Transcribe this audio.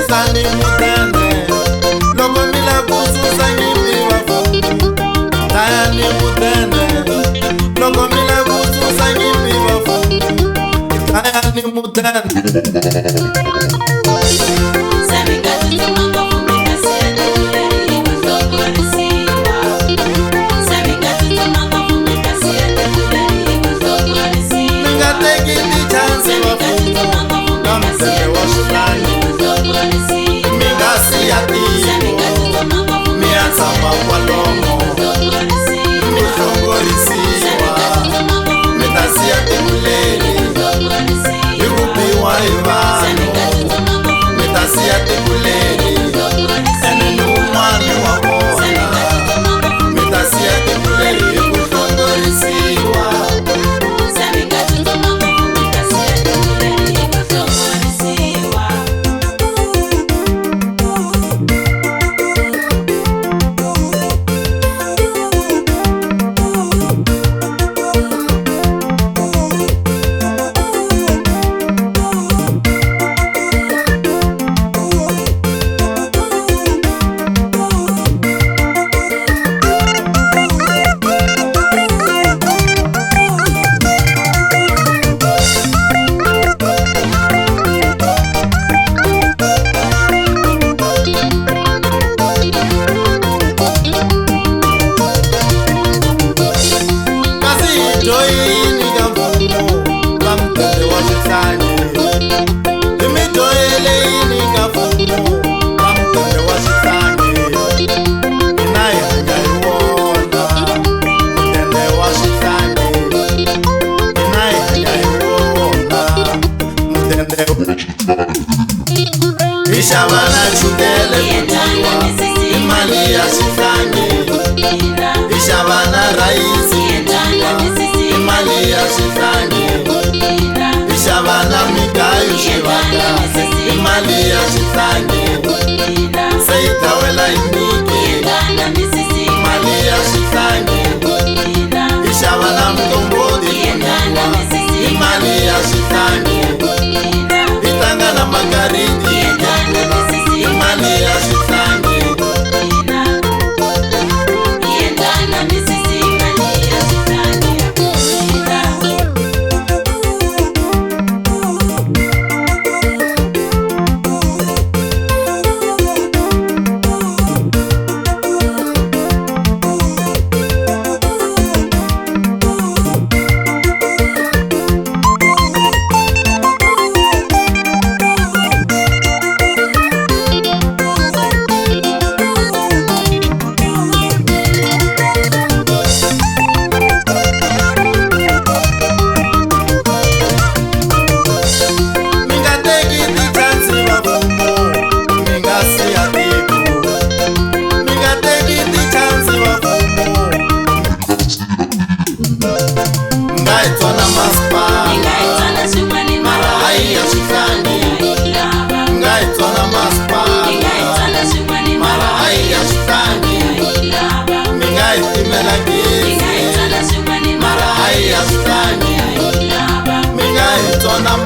Tani mutende loko mila kususa nyimbi wafungu. Tani mutende loko mila kususa nyimbi wafungu. Tani mutende Sama kwa lomo Mishongorisiwa Metasia tekuleli Yurubiwa ivano Metasia tekuleli Enenu umani wabona Metasia tekuleli Kushongorisiwa Ishabana chudele kutiwa Imali ya shifani Ishabana raisi kutiwa Imali ya shifani Ishabana mikayu shivaka Imali ya shifani Seitawela imiki Imali ya shifani Ishabana mtombodi kutiwa Imali ya shifani Itanga na magaridi Imani ya shitani Mara haya stani Minga itona